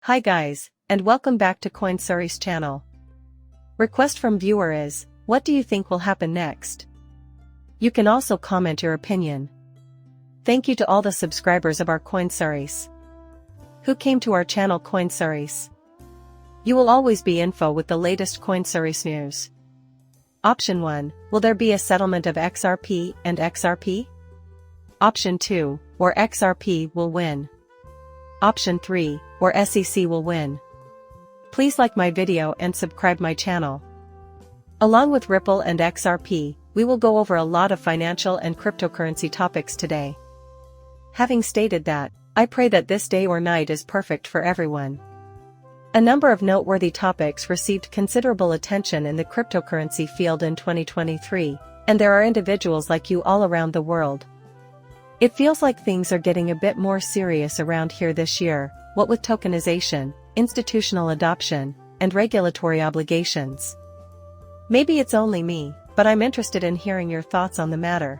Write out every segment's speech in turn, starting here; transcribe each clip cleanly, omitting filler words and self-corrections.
Hi guys, and welcome back to CoinSuri's channel. Request from viewer is, what do you think will happen next? You can also comment your opinion. Thank you to all the subscribers of our CoinSuris who came to our channel CoinSuris. You will always be info with the latest CoinSuris news. Option 1, will there be a settlement of XRP and XRP? Option 2, or XRP will win. Option 3, or SEC will win. Please like my video and subscribe my channel. Along with Ripple and XRP, we will go over a lot of financial and cryptocurrency topics today. Having stated that, I pray that this day or night is perfect for everyone. A number of noteworthy topics received considerable attention in the cryptocurrency field in 2023, and there are individuals like you all around the world. It feels like things are getting a bit more serious around here this year, what with tokenization, institutional adoption, and regulatory obligations. Maybe it's only me, but I'm interested in hearing your thoughts on the matter.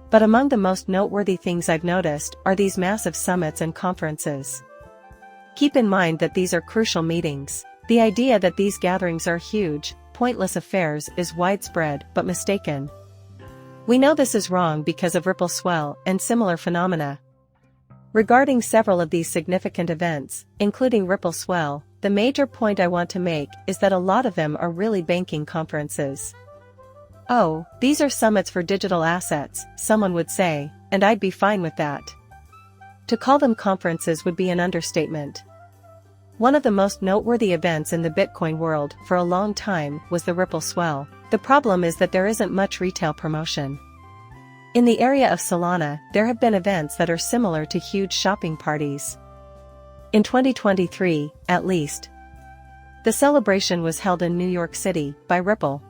But among the most noteworthy things I've noticed are these massive summits and conferences. Keep in mind that these are crucial meetings. The idea that these gatherings are huge, pointless affairs is widespread but mistaken. We know this is wrong because of Ripple swell and similar phenomena. Regarding several of these significant events, including Ripple swell, the major point I want to make is that a lot of them are really banking conferences. Oh, these are summits for digital assets, someone would say, and I'd be fine with that. To call them conferences would be an understatement. One of the most noteworthy events in the Bitcoin world for a long time was the Ripple swell. The problem is that there isn't much retail promotion. In the area of Solana, there have been events that are similar to huge shopping parties. In 2023, at least. The celebration was held in New York City, by Ripple.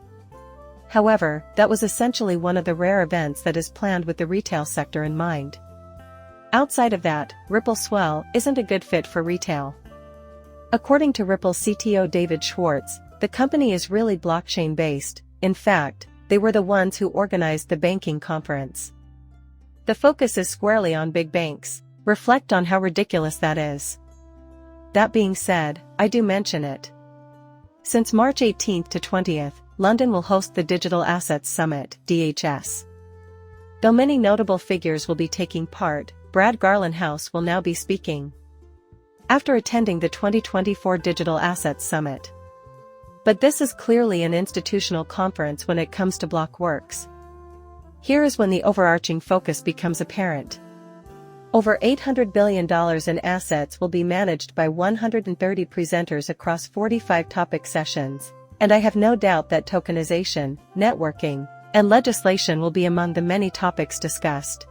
However, that was essentially one of the rare events that is planned with the retail sector in mind. Outside of that, Ripple swell isn't a good fit for retail. According to Ripple CTO David Schwartz, the company is really blockchain-based. In fact, they were the ones who organized the banking conference. The focus is squarely on big banks. Reflect on how ridiculous that is. That being said, I do mention it. Since March 18th to 20th, London will host the Digital Assets Summit, DHS. Though many notable figures will be taking part, Brad Garlinghouse will now be speaking. After attending the 2024 Digital Assets Summit. But this is clearly an institutional conference when it comes to Blockworks. Here is when the overarching focus becomes apparent. Over $800 billion in assets will be managed by 130 presenters across 45 topic sessions, and I have no doubt that tokenization, networking, and legislation will be among the many topics discussed.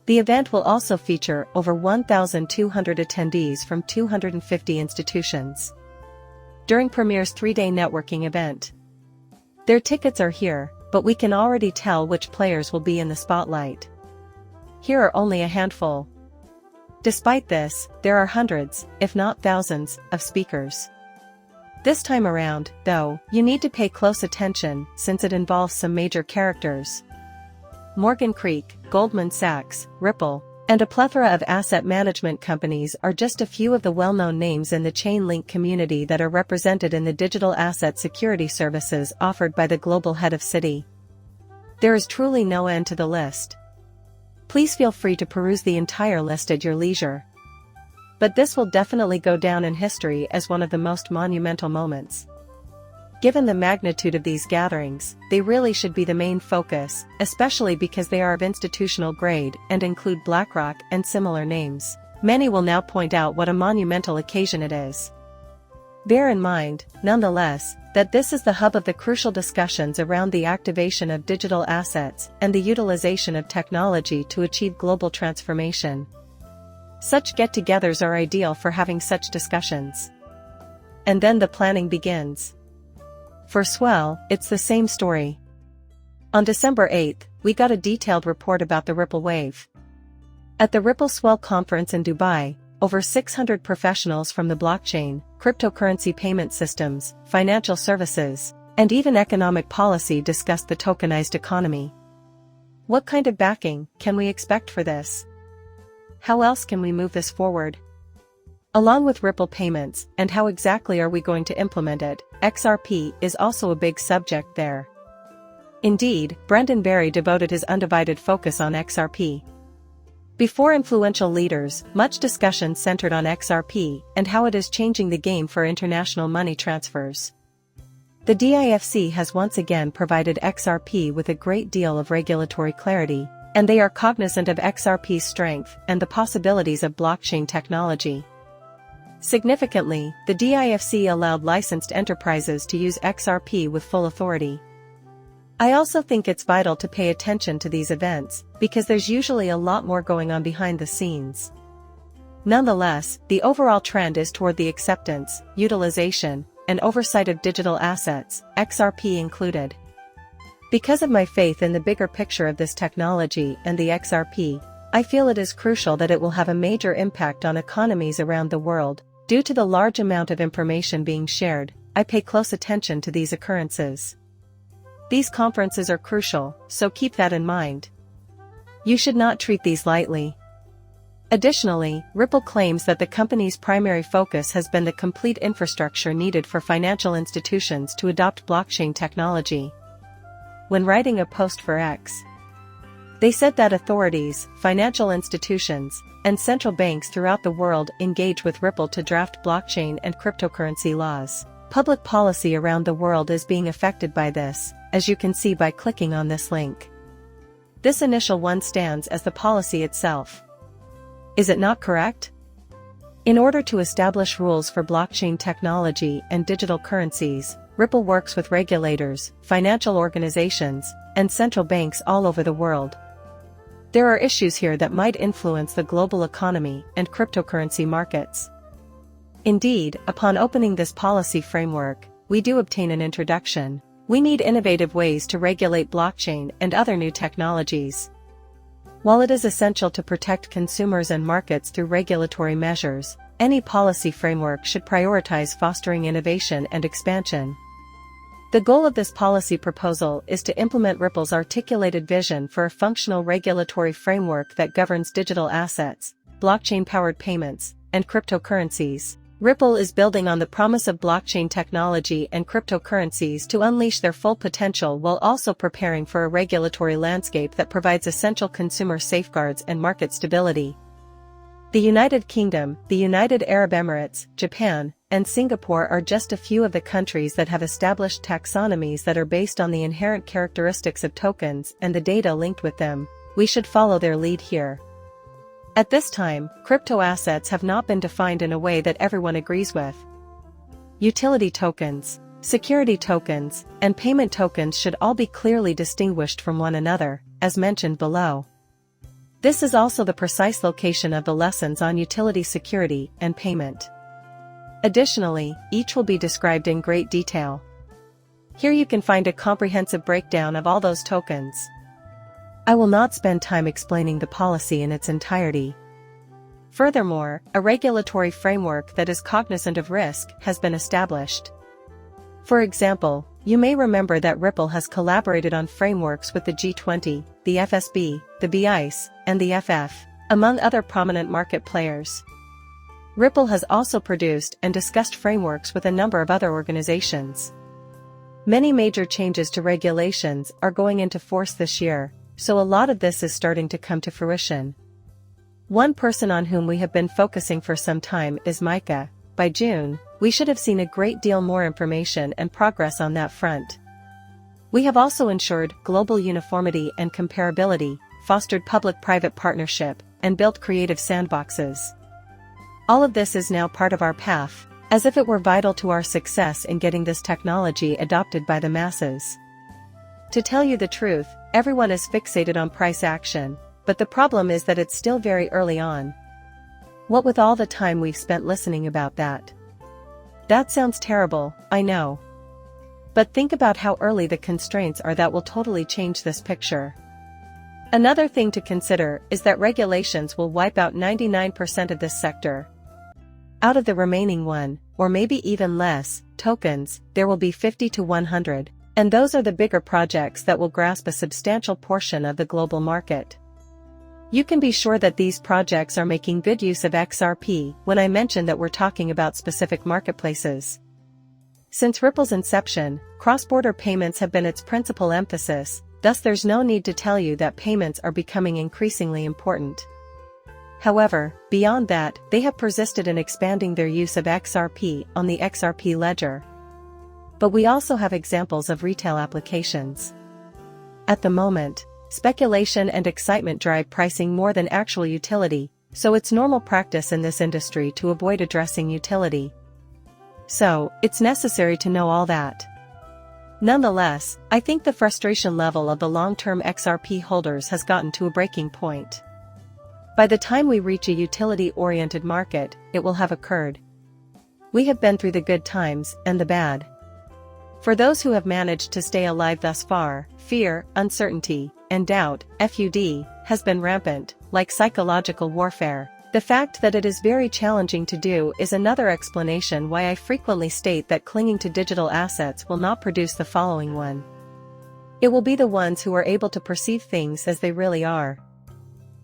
The event will also feature over 1,200 attendees from 250 institutions. During Premier's 3-day networking event. Their tickets are here, but we can already tell which players will be in the spotlight. Here are only a handful. Despite this, there are hundreds, if not thousands, of speakers. This time around, though, you need to pay close attention since it involves some major characters. Morgan Creek, Goldman Sachs, Ripple, and a plethora of asset management companies are just a few of the well-known names in the Chainlink community that are represented in the digital asset security services offered by the global head of Citi. There is truly no end to the list. Please feel free to peruse the entire list at your leisure. But this will definitely go down in history as one of the most monumental moments. Given the magnitude of these gatherings, they really should be the main focus, especially because they are of institutional grade and include BlackRock and similar names. Many will now point out what a monumental occasion it is. Bear in mind, nonetheless, that this is the hub of the crucial discussions around the activation of digital assets and the utilization of technology to achieve global transformation. Such get-togethers are ideal for having such discussions. And then the planning begins. For swell, it's the same story. On December 8th, we got a detailed report about the Ripple wave. At the Ripple Swell conference in Dubai, over 600 professionals from the blockchain, cryptocurrency payment systems, financial services, and even economic policy discussed the tokenized economy. What kind of backing can we expect for this? How else can we move this forward? Along with Ripple payments, and how exactly are we going to implement it, XRP is also a big subject there. Indeed, Brendan Barry devoted his undivided focus on XRP. Before influential leaders, much discussion centered on XRP and how it is changing the game for international money transfers. The DIFC has once again provided XRP with a great deal of regulatory clarity, and they are cognizant of XRP's strength and the possibilities of blockchain technology. Significantly, the DIFC allowed licensed enterprises to use XRP with full authority. I also think it's vital to pay attention to these events, because there's usually a lot more going on behind the scenes. Nonetheless, the overall trend is toward the acceptance, utilization, and oversight of digital assets, XRP included. Because of my faith in the bigger picture of this technology and the XRP, I feel it is crucial that it will have a major impact on economies around the world. Due to the large amount of information being shared, I pay close attention to these occurrences. These conferences are crucial, so keep that in mind. You should not treat these lightly. Additionally, Ripple claims that the company's primary focus has been the complete infrastructure needed for financial institutions to adopt blockchain technology. When writing a post for X, they said that authorities, financial institutions, and central banks throughout the world engage with Ripple to draft blockchain and cryptocurrency laws. Public policy around the world is being affected by this, as you can see by clicking on this link. This initial one stands as the policy itself. Is it not correct? In order to establish rules for blockchain technology and digital currencies, Ripple works with regulators, financial organizations, and central banks all over the world. There are issues here that might influence the global economy and cryptocurrency markets. Indeed, upon opening this policy framework, we do obtain an introduction. We need innovative ways to regulate blockchain and other new technologies. While it is essential to protect consumers and markets through regulatory measures, any policy framework should prioritize fostering innovation and expansion. The goal of this policy proposal is to implement Ripple's articulated vision for a functional regulatory framework that governs digital assets, blockchain-powered payments, and cryptocurrencies. Ripple is building on the promise of blockchain technology and cryptocurrencies to unleash their full potential while also preparing for a regulatory landscape that provides essential consumer safeguards and market stability. The United Kingdom, the United Arab Emirates, Japan, and Singapore are just a few of the countries that have established taxonomies that are based on the inherent characteristics of tokens and the data linked with them. We should follow their lead here. At this time, crypto assets have not been defined in a way that everyone agrees with. Utility tokens, security tokens, and payment tokens should all be clearly distinguished from one another, as mentioned below. This is also the precise location of the lessons on utility security and payment. Additionally, each will be described in great detail. Here you can find a comprehensive breakdown of all those tokens. I will not spend time explaining the policy in its entirety. Furthermore, a regulatory framework that is cognizant of risk has been established. For example, you may remember that Ripple has collaborated on frameworks with the G20, the FSB, the BICE, and the FF, among other prominent market players. Ripple has also produced and discussed frameworks with a number of other organizations. Many major changes to regulations are going into force this year, so a lot of this is starting to come to fruition. One person on whom we have been focusing for some time is Micah. By June, we should have seen a great deal more information and progress on that front. We have also ensured global uniformity and comparability, fostered public-private partnership, and built creative sandboxes. All of this is now part of our path, as if it were vital to our success in getting this technology adopted by the masses. To tell you the truth, everyone is fixated on price action, but the problem is that it's still very early on. What with all the time we've spent listening about that? That sounds terrible, I know. But think about how early the constraints are that will totally change this picture. Another thing to consider is that regulations will wipe out 99% of this sector. Out of the remaining 1, or maybe even less, tokens, there will be 50 to 100, and those are the bigger projects that will grasp a substantial portion of the global market. You can be sure that these projects are making good use of XRP when I mention that we're talking about specific marketplaces. Since Ripple's inception, cross-border payments have been its principal emphasis, thus there's no need to tell you that payments are becoming increasingly important. However, beyond that, they have persisted in expanding their use of XRP on the XRP ledger. But we also have examples of retail applications. At the moment, speculation and excitement drive pricing more than actual utility, so it's normal practice in this industry to avoid addressing utility. So, it's necessary to know all that. Nonetheless, I think the frustration level of the long-term XRP holders has gotten to a breaking point. By the time we reach a utility-oriented market, it will have occurred. We have been through the good times and the bad. For those who have managed to stay alive thus far, fear, uncertainty, and doubt, FUD, has been rampant, like psychological warfare. The fact that it is very challenging to do is another explanation why I frequently state that clinging to digital assets will not produce the following one. It will be the ones who are able to perceive things as they really are.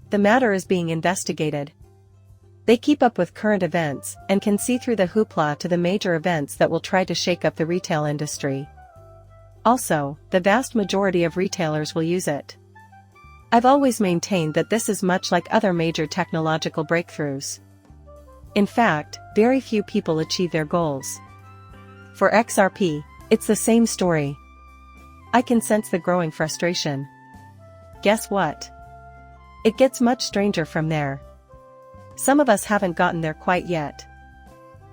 The matter is being investigated. They keep up with current events and can see through the hoopla to the major events that will try to shake up the retail industry. Also, the vast majority of retailers will use it. I've always maintained that this is much like other major technological breakthroughs. In fact, very few people achieve their goals. For XRP, it's the same story. I can sense the growing frustration. Guess what? It gets much stranger from there. Some of us haven't gotten there quite yet.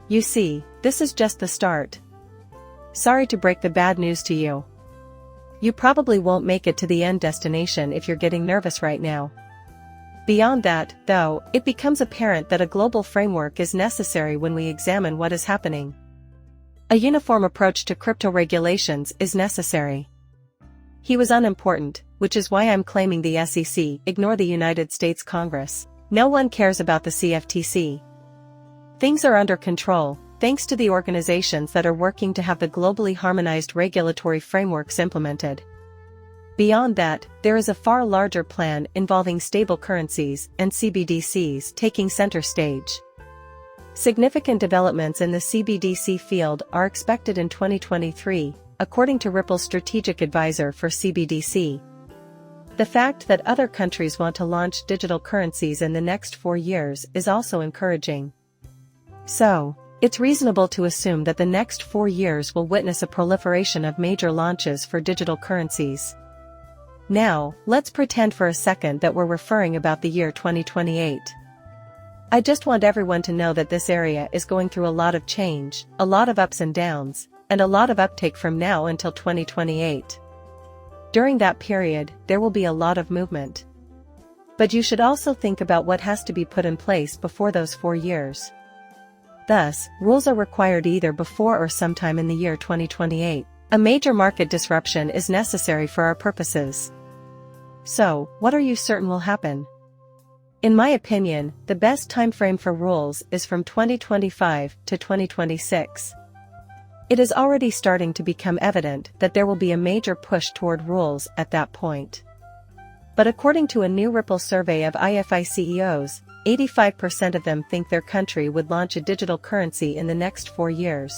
You see, this is just the start. Sorry to break the bad news to you. You probably won't make it to the end destination if you're getting nervous right now. Beyond that, though, it becomes apparent that a global framework is necessary when we examine what is happening. A uniform approach to crypto regulations is necessary. He was unimportant, which is why I'm claiming the SEC ignore the United States Congress. No one cares about the CFTC. Things are under control, thanks to the organizations that are working to have the globally harmonized regulatory frameworks implemented. Beyond that, there is a far larger plan involving stable currencies and CBDCs taking center stage. Significant developments in the CBDC field are expected in 2023, according to Ripple's strategic advisor for CBDC. The fact that other countries want to launch digital currencies in the next 4 years is also encouraging. So, it's reasonable to assume that the next 4 years will witness a proliferation of major launches for digital currencies. Now, let's pretend for a second that we're referring about the year 2028. I just want everyone to know that this area is going through a lot of change, a lot of ups and downs, and a lot of uptake from now until 2028. During that period, there will be a lot of movement. But you should also think about what has to be put in place before those 4 years. Thus, rules are required either before or sometime in the year 2028. A major market disruption is necessary for our purposes. So, what are you certain will happen? In my opinion, the best time frame for rules is from 2025 to 2026. It is already starting to become evident that there will be a major push toward rules at that point. But according to a new Ripple survey of IFI CEOs, 85% of them think their country would launch a digital currency in the next 4 years.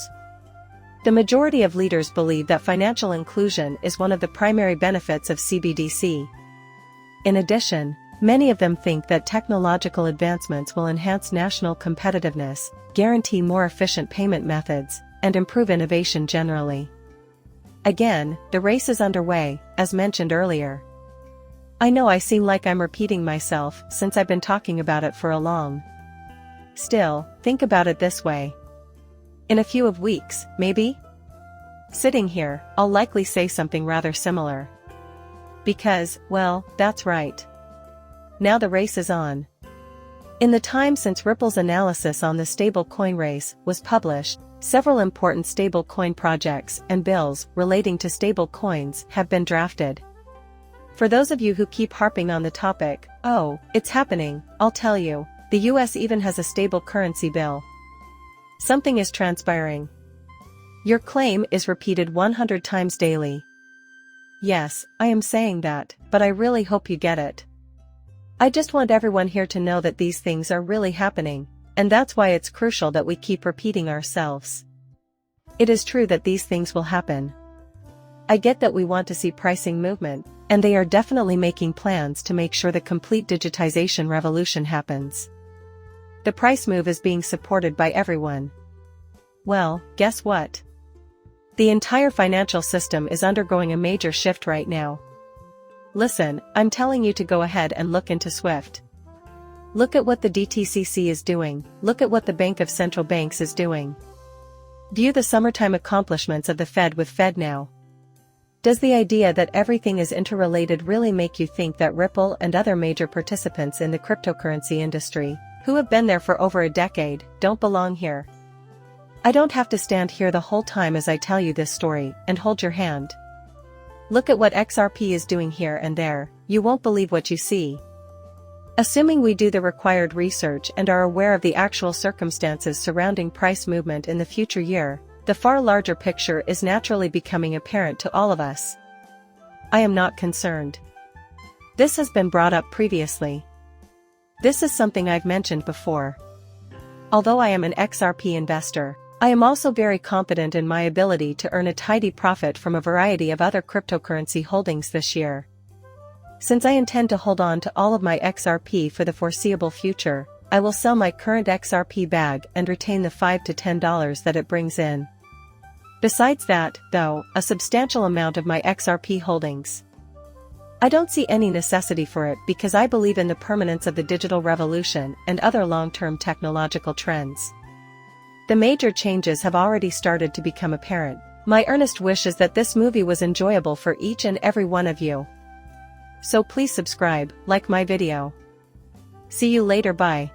The majority of leaders believe that financial inclusion is one of the primary benefits of CBDC. In addition, many of them think that technological advancements will enhance national competitiveness, guarantee more efficient payment methods, and improve innovation generally. Again, the race is underway, as mentioned earlier. I know I seem like I'm repeating myself since I've been talking about it for a long. Still, think about it this way. In a few of weeks, maybe? Sitting here, I'll likely say something rather similar. Because, well, that's right. Now the race is on. In the time since Ripple's analysis on the stablecoin race was published, several important stablecoin projects and bills relating to stablecoins have been drafted. For those of you who keep harping on the topic, oh, it's happening, I'll tell you, the US even has a stable currency bill. Something is transpiring. Your claim is repeated 100 times daily. Yes, I am saying that, but I really hope you get it. I just want everyone here to know that these things are really happening, and that's why it's crucial that we keep repeating ourselves. It is true that these things will happen. I get that we want to see pricing movement, and they are definitely making plans to make sure the complete digitization revolution happens. The price move is being supported by everyone. Well, guess what? The entire financial system is undergoing a major shift right now. Listen, I'm telling you to go ahead and look into SWIFT. Look at what the DTCC is doing, look at what the Bank of Central Banks is doing. View the summertime accomplishments of the Fed with FedNow. Does the idea that everything is interrelated really make you think that Ripple and other major participants in the cryptocurrency industry, who have been there for over a decade, don't belong here? I don't have to stand here the whole time as I tell you this story and hold your hand. Look at what XRP is doing here and there, you won't believe what you see. Assuming we do the required research and are aware of the actual circumstances surrounding price movement in the future year, the far larger picture is naturally becoming apparent to all of us. I am not concerned. This has been brought up previously. This is something I've mentioned before. Although I am an XRP investor, I am also very confident in my ability to earn a tidy profit from a variety of other cryptocurrency holdings this year. Since I intend to hold on to all of my XRP for the foreseeable future, I will sell my current XRP bag and retain the $5 to $10 that it brings in. Besides that, though, a substantial amount of my XRP holdings. I don't see any necessity for it because I believe in the permanence of the digital revolution and other long-term technological trends. The major changes have already started to become apparent. My earnest wish is that this movie was enjoyable for each and every one of you. So please subscribe, like my video. See you later, bye.